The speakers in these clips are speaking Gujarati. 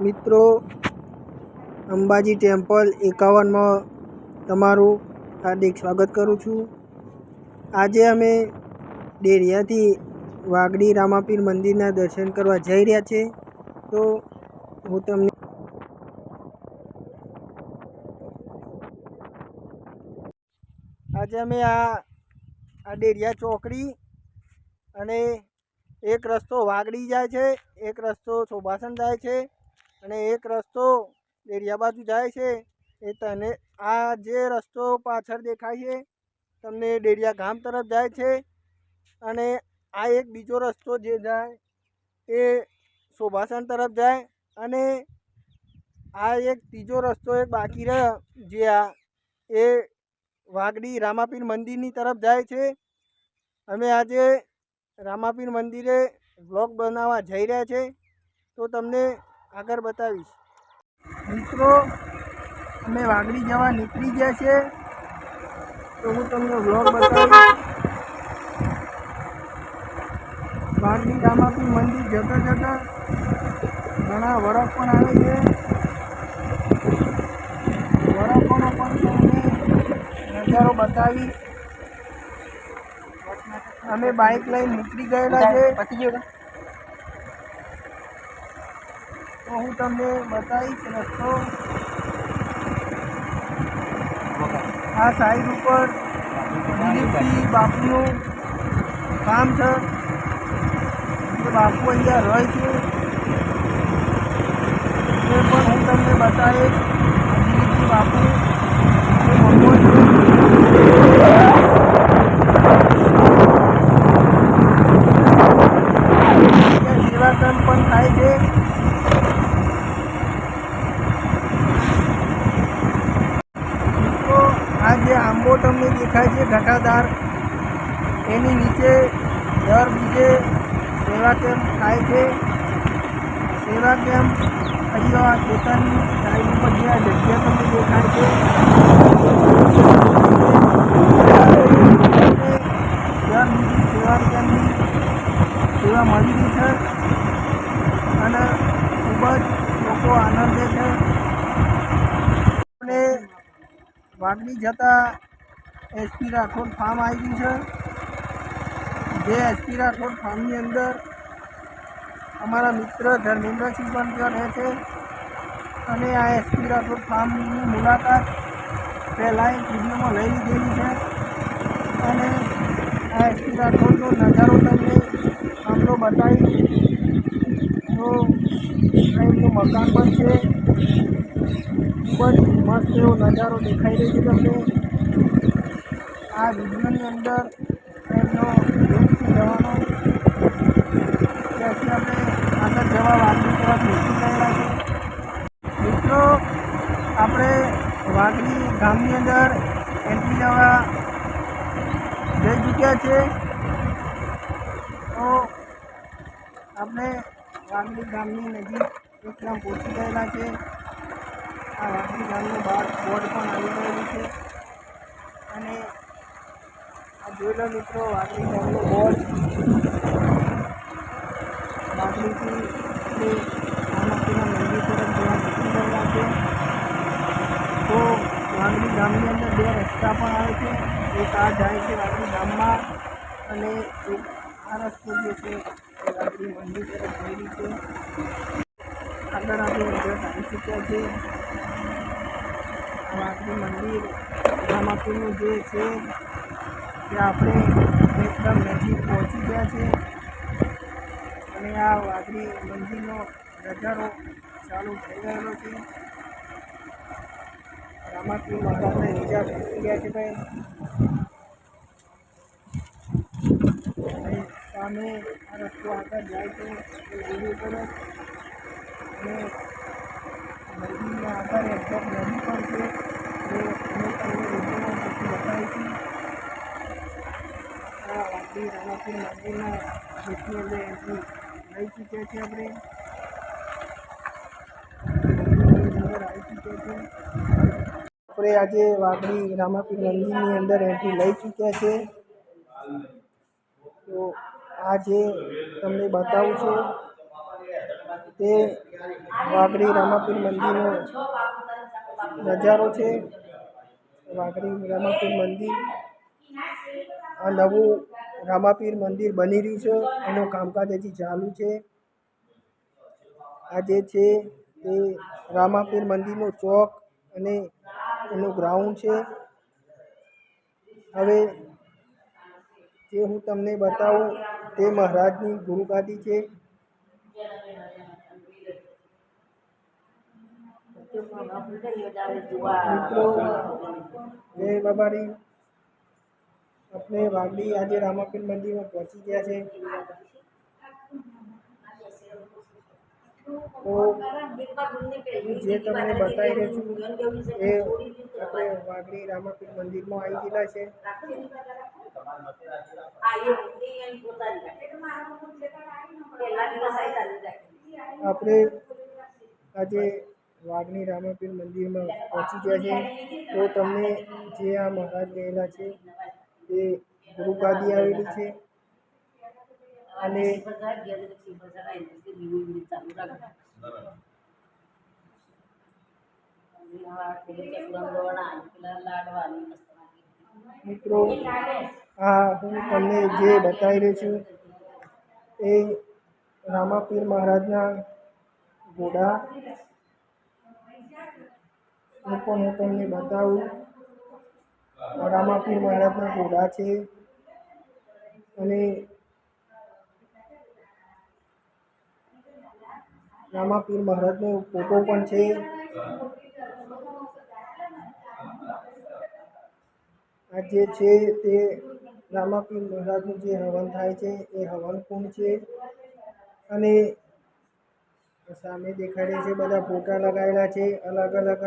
મિત્રો, અંબાજી ટેમ્પલ 51માં તમારું હાર્દિક સ્વાગત કરું છું। આજે અમે ડેરિયાથી વાગડી રામાપીર મંદિરના દર્શન કરવા જઈ રહ્યા છે। તો હું તમને આજે અમે આ ડેરિયા ચોકડી અને એક રસ્તો વાગડી જાય છે, એક રસ્તો ચોબાસણ જાય છે અને એક રસ્તો ડેરિયા બાજુ જાય છે। એ તને આ જે રસ્તો પાછળ દેખાય છે તમને ડેરિયા ગામ તરફ જાય છે અને આ એક બીજો રસ્તો જે જાય એ ચોબાસણ તરફ જાય અને આ એક ત્રીજો રસ્તો એક બાકી રહ્યો જે એ વાગડી રામાપીર મંદિરની તરફ જાય છે। અમે આજે રામાપીર મંદિરે વ્લોગ બનાવવા જઈ રહ્યા છે તો તમને આગળ બતાવીશ। મિત્રો, અમે વાગડી જવા નીકળી ગયા છે તો હું તમને વ્લોગ બતાવીશ। વાગડી રામાપીર મંદિર જતા જતા ઘણા વરખ પણ આવે છે। વરખોનો પણ તમને નજારો બતાવીશ। અમે બાઇક લઈને નીકળી ગયેલા છે તો હું તમને બતાવીશ રસ્તો। આ સાઈડ ઉપર દિલીપસિંહ બાપુનું કામ છે, એ બાપુ અહીંયા રહે છે એ પણ હું તમને બતાવીશ। દિલીપસિંહ બાપુ એ ભગવાન છે, સેવાકામ પણ થાય છે। તો આ જે આંબો તમને દેખાય છે ઘટાદાર, એની નીચે દર બીજે સેવા કેમ્પ થાય છે। સેવા કેમ્પ અહીંયા ખેતરની સાઈડ ઉપર જે આ જગ્યા તમને દેખાય છે દર બીજી સેવા કેમ્પની સેવા મળી રહી છે અને ખૂબ જ લોકો આનંદ લે છે। અને વાગડી જતા એસપી રાઠોડ ફાર્મ આવી ગયું છે, જે એસપી રાઠોડ ફાર્મની અંદર અમારા મિત્ર ધર્મેન્દ્રસિંહ પણ ત્યાં રહે છે અને આ એસપી રાઠોડ ફાર્મની મુલાકાત પહેલાં એક વિડીયોમાં લઈ લીધેલી છે અને આ એસપી રાઠોડનો નજારો તમને આમનો બતાવીશ। તો એમનું મકાન પણ છે, ખૂબ જ મસ્ત એવો નજારો દેખાઈ રહ્યો છે તમને આ વિડીયોની અંદર। એમનો રૂમથી જવાનો ત્યાંથી આપણે આગળ જવા વાગડી તરફ નીકળી ગયેલા છે। મિત્રો, આપણે વાગડી ગામની અંદર એન્ટ્રી લેવા જઈ ચૂક્યા છે તો આપણે વાગડી ગામની નજીક એકદમ પહોંચી ગયેલા છે। આ વાગડી ગામનું બહાર બોર્ડ પણ આવી ગયેલું છે અને આ જોઈ લો મિત્રો, વાગડી ગામનું બોર્ડ વાગડીથી રામાપીરના મંદિર તરફ જવા નીકળી ગયેલા છે। તો વાગડી ગામની અંદર બે રસ્તા પણ આવે છે, એક આ જાય છે વાગડી ગામમાં અને એક આ રસ્તો જે છે એ વાગડી મંદિર તરફ જઈ રહી છે। આગળ આપણે અંદર આવી ચૂક્યા છે। વાગડી મંદિર રામાપીરનું જે છે તે આપણે એકદમ નજીક પહોંચી ગયા છે અને આ વાગડી મંદિરનો નજારો ચાલુ થઈ ગયેલો છે। રામાપીર મહારાજને નીચા બેસી ગયા છે ભાઈ અને સામે આ રસ્તો આગળ જાય છે એ દૂરી પર અને નદીના આગળ એકદમ નદી પણ છે, જે અમે તમને વિડીયોમાં પછી બતાવીશું। આ વાગડી રામાપીર મંદિરના ગેટની અંદર એન્ટ્રી લઈ ચૂક્યા છે આપણે અંદર આવી ચૂક્યા છે। આપણે આજે વાગડી રામાપીર મંદિરની અંદર એન્ટ્રી લઈ ચૂક્યા છે તો આ જે તમને બતાવું છું તે વાઘરી રામાપીર મંદિરનો નજારો છે. વાઘરી રામાપીર મંદિર આ નવું રામાપીર મંદિર બની રહ્યું છે, એનું કામકાજ હજી ચાલુ છે. આ જે છે તે રામાપીર મંદિરનો ચોક અને એનું ગ્રાઉન્ડ છે. હવે જે હું તમને બતાવું તે મહારાજની ગુરુગાદી છે. મિત્રો જય બાબારી, આપણે વાગડી આજે રામાપીર મંદિરમાં પહોંચી ગયા છે. તો હું જે તમને બતાવી રહ્યો છું એ આપણે વાગડી રામાપીર મંદિરમાં આવી ગયેલા છે. આપણે આજે વાઘની રામાપીર મંદિરમાં પહોંચી ગયા છે. તો તમને જે આ મહારાજ ગયેલા છે તે ગુરુગાદી આવેલી છે અને મિત્રો આ હું તમને જે બતાવી રહ્યો છું એ રામાપીર મહારાજના ઘોડા હું તમને બતાવું. રામાપીર મહારાજના ઘોડા છે અને રામાપીર મહારાજનો ફોટો પણ છે. આ જે છે તે રામાપીર મહારાજનું જે હવન થાય છે એ હવન કુંડ છે અને સામે દેખાડે છે બધા ફોટા લગાવેલા છે અલગ અલગ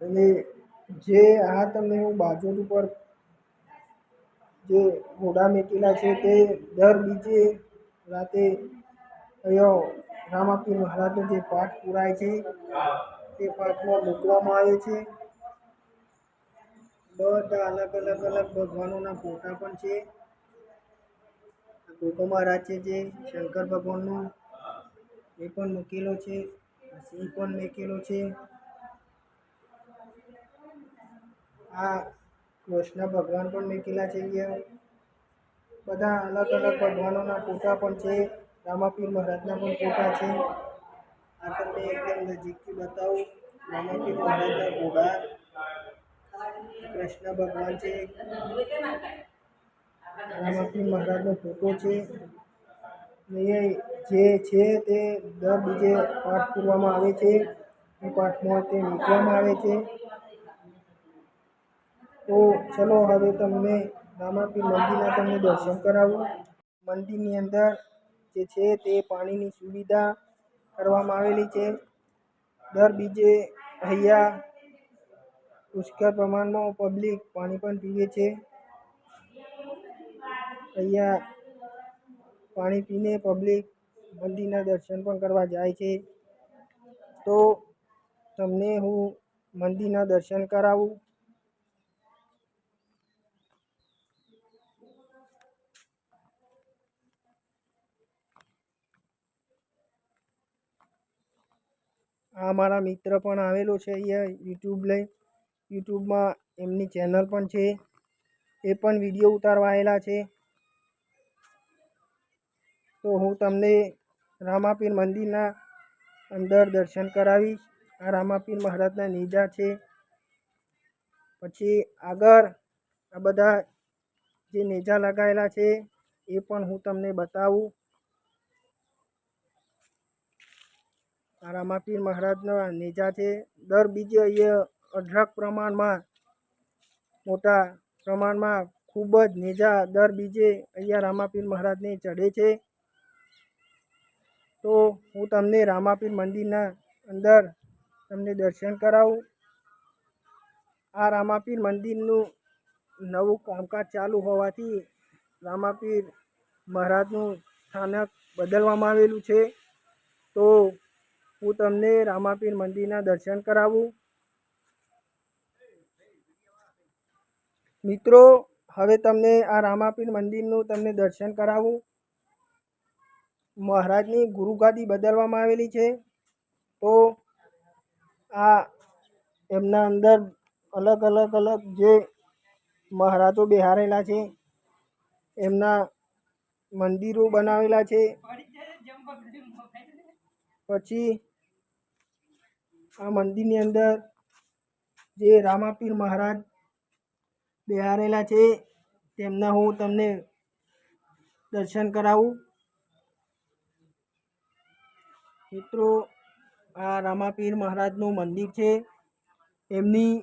અને જે આ તમને હું બાજુ ઉપર જે ઘોડા મૂકેલા છે તે દર બીજે રાતે અહીંયા રામાપીર મહારાજનો જે પાઠ પુરાય છે તે પાઠમાં મૂકવામાં આવે છે. બધા અલગ ભગવાનોના ફોટા પણ છે. ગોગો મહારાજ છે જે શંકર ભગવાનનો એ પણ મૂકેલો છે. સિંહ પણ મૂકેલો છે. આ કૃષ્ણ ભગવાન પણ મૂકેલા છે. બધા અલગ ભગવાનોના ફોટા પણ છે. રામાપીર મહારાજના પણ ફોટા છે. આ તમને એકદમ નજીકથી બતાવું. રામાપીર મહારાજના ઘોડા, કૃષ્ણ ભગવાન છે, રામાપીર મહારાજનો ફોટો છે. એ જે છે તે દર બીજે પાઠ કરવામાં આવે છે. એ પાઠમાં તે મૂકવામાં આવે છે. તો ચલો હવે તમને રામાપીર મંદિરના તમને દર્શન કરાવું. મંદિરની અંદર જે છે તે પાણીની સુવિધા કરવામાં આવેલી છે. દર બીજે અહીંયા પુષ્કળ પ્રમાણમાં પબ્લિક પાણી પણ પીવે છે. અહીંયા પાણી પીને પબ્લિક મંદિરના દર્શન પણ કરવા જાય છે. તો તમને હું મંદિરના દર્શન કરાવું. આ મારા મિત્ર પણ આવેલો છે અહીંયા યુટ્યુબમાં એમની ચેનલ પણ છે. એ પણ વિડીયો ઉતારવા આવેલા છે. તો હું તમને રામાપીર મંદિરના અંદર દર્શન કરાવીશ. આ રામાપીર મહારાજના નેજા છે. પછી આગળ આ બધા જે નેજા લગાવેલા છે એ પણ હું તમને બતાવું. આ રામાપીર મહારાજના નેજા છે. દર બીજે અહીંયા અઢળક પ્રમાણમાં મોટા પ્રમાણમાં ખૂબ જ નેજા દર બીજે અહીંયા રામાપીર મહારાજને ચડે છે. તો હું તમને રામાપીર મંદિરના અંદર તમને દર્શન કરાવું. આ રામાપીર મંદિરનું નવું કામકાજ ચાલુ હોવાથી રામાપીર મહારાજનું સ્થાનક બદલવામાં આવેલું છે. તો હું તમને રામાપીર મંદિરના દર્શન કરાવું. મિત્રો હવે તમને આ રામાપીર મંદિરનું તમને દર્શન કરાવું. મહારાજની ગુરુગાદી બદલવામાં આવેલી છે. તો આ એમના અંદર અલગ અલગ જે મહારાજો બેહારેલા છે એમના મંદિરો બનાવેલા છે. પછી આ મંદિરની અંદર જે રામાપીર મહારાજ બેહારેલા છે તેમના હું તમને દર્શન કરાવું. મિત્રો, આ રામાપીર મહારાજનું મંદિર છે. એમની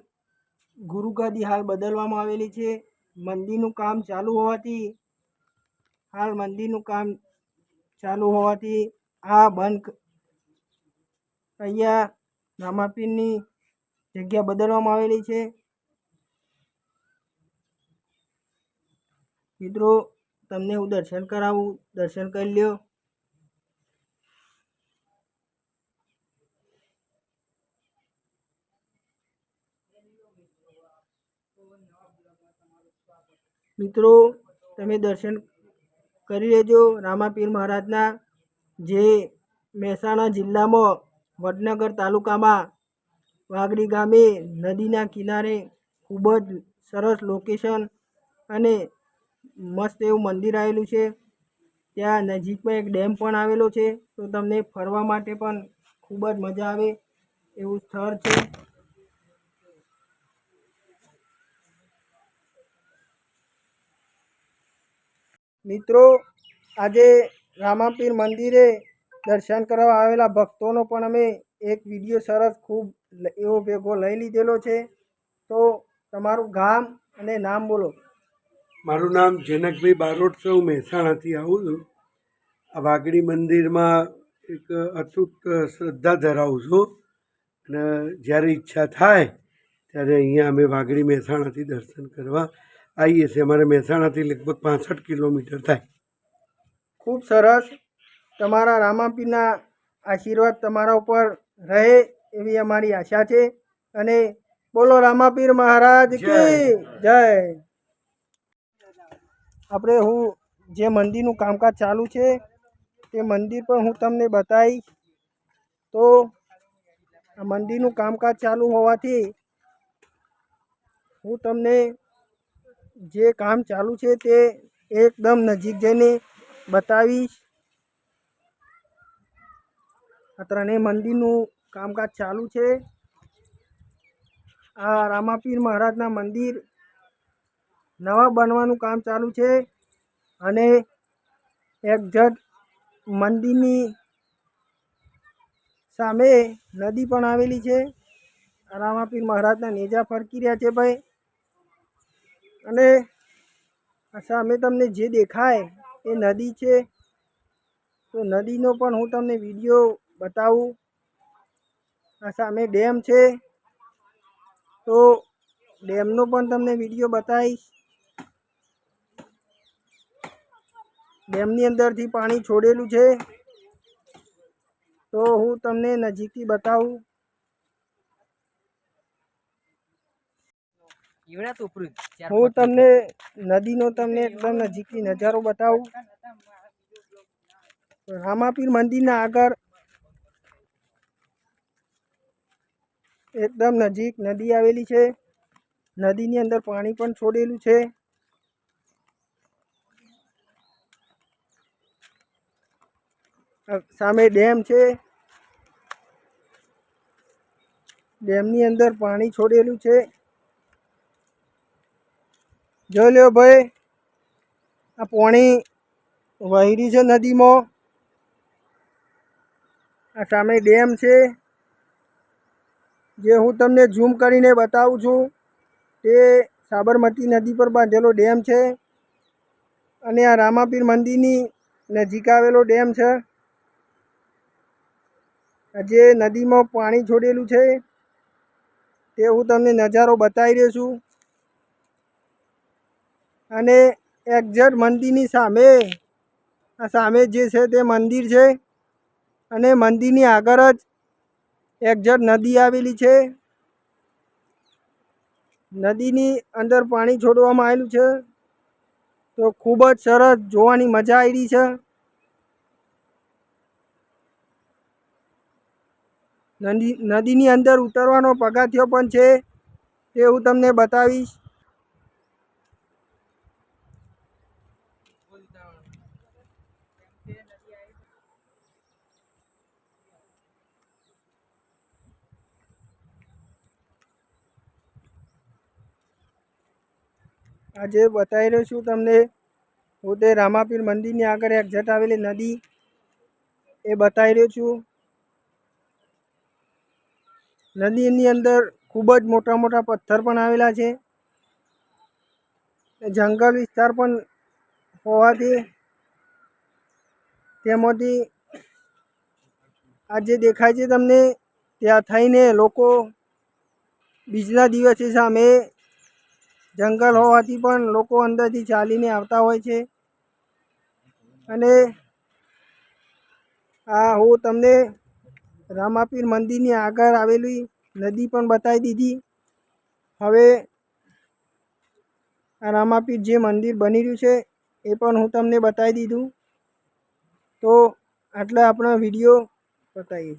ગુરુગાદી હાલ બદલવામાં આવેલી છે. મંદિરનું કામ ચાલુ હોવાથી આ બંધ અહીંયા રામાપીરની જગ્યા બદલવામાં આવેલી છે. મિત્રો, તમને હું દર્શન કરાવું, દર્શન કરી લ્યો. મિત્રો, તમે દર્શન કરી લેજો રામાપીર મહારાજના, જે મહેસાણા જિલ્લામાં વડનગર તાલુકામાં વાગડી ગામે નદીના કિનારે ખૂબ જ સરસ લોકેશન અને મસ્ત એવું મંદિર આવેલું છે. ત્યાં નજીકમાં એક ડેમ પણ આવેલો છે, તો તમને ફરવા માટે પણ ખૂબ જ મજા આવે એવું સ્થળ છે. મિત્રો, આજે રામાપીર મંદિરે દર્શન કરવા આવેલા ભક્તોનો પણ અમે એક વિડીયો સરસ ખૂબ એવો ભેગો લઈ લીધેલો છે. તો તમારું ગામ અને નામ બોલો. મારું નામ જનકભાઈ બારોટ છે. હું મહેસાણાથી આવું છું. આ વાગડી મંદિરમાં એક અતૂટ શ્રદ્ધા ધરાવું છું અને જ્યારે ઈચ્છા થાય ત્યારે અહીંયા અમે વાગડી મહેસાણાથી દર્શન કરવા આવીએ છીએ. અમારે મહેસાણાથી લગભગ 65 કિલોમીટર થાય. ખૂબ સરસ. તમારા રામાપીરના આશીર્વાદ તમારા ઉપર રહે એવી અમારી આશા છે. અને બોલો રામાપીર મહારાજ કી જય. આપણે હું જે મંદિરનું કામકાજ ચાલુ છે તે મંદિર પણ હું તમને બતાવીશ. તો આ મંદિરનું કામકાજ ચાલુ હોવાથી હું તમને જે કામ ચાલુ છે તે એકદમ નજીક જઈને બતાવીશ. આ ત્રણેય મંદિરનું કામકાજ ચાલુ છે. આ રામાપીર મહારાજના મંદિર નવા બનવાનું કામ ચાલુ છે અને એક્ઝેક્ટ મંદિરની સામે નદી પણ આવેલી છે. રામાપીર મહારાજના નેજા ફરકી રહ્યા છે ભાઈ. અને આ સામે તમને જે દેખાય એ નદી છે. તો નદીનો પણ હું તમને વિડીયો બતાવું. આ સામે ડેમ છે, તો ડેમનો પણ તમને વિડીયો બતાવીશ. ડેમની અંદરથી પાણી છોડેલું છે, તો હું તમને નજીકથી બતાવું. હું તમને નદીનો તમને એકદમ નજીકથી નજારો બતાવું. રામાપીર મંદિરના આગળ એકદમ નજીક નદી આવેલી છે. નદીની અંદર પાણી પણ છોડેલું છે. સામે ડેમ છે. ડેમની અંદર પાણી છોડેલું છે. જોઈ લો ભાઈ, આ પાણી વહી રહ્યું છે નદીમાં. આ સામે ડેમ છે, જે હું તમને ઝૂમ કરીને બતાવું છું. તે સાબરમતી નદી પર બાંધેલો ડેમ છે અને આ રામાપીર મંદિરની નજીક આવેલો ડેમ છે. જે નદીમાં પાણી છોડેલું છે તે હું તમને નજારો બતાવી રહ્યો છું. અને એક્ઝેક્ટ મંદિરની સામે આ સામે જે છે તે મંદિર છે અને મંદિરની આગળ જ એક્ઝેક્ટ નદી આવેલી છે. નદીની અંદર પાણી છોડવામાં આવેલું છે, તો ખૂબ જ સરસ જોવાની મજા આવી રહી છે. નદીની અંદર ઉતરવાનો પગથિયો પણ છે, તે હું તમને બતાવીશ. આજે બતાવી રહ્યો છું તમને, હું તે રામાપીર મંદિરની આગળ એક્ઝેટ આવેલી નદી એ બતાવી રહ્યો છું. નદીની અંદર ખૂબ જ મોટા મોટા પથ્થર પણ આવેલા છે. જંગલ વિસ્તાર પણ હોવાથી તેમાંથી આ જે દેખાય છે તમને, ત્યાં થઈને લોકો બીજના દિવસે સામે જંગલ હોવાથી પણ લોકો અંદરથી ચાલીને આવતા હોય છે. અને આ હું તમને રામાપીર મંદિરની આગળ આવેલી નદી પણ બતાવી દીધી. હવે આ રામાપીર જે મંદિર બની રહ્યું છે એ પણ હું તમને બતાવી દીધું. તો આટલા આપણો વિડીયો બતાવીએ.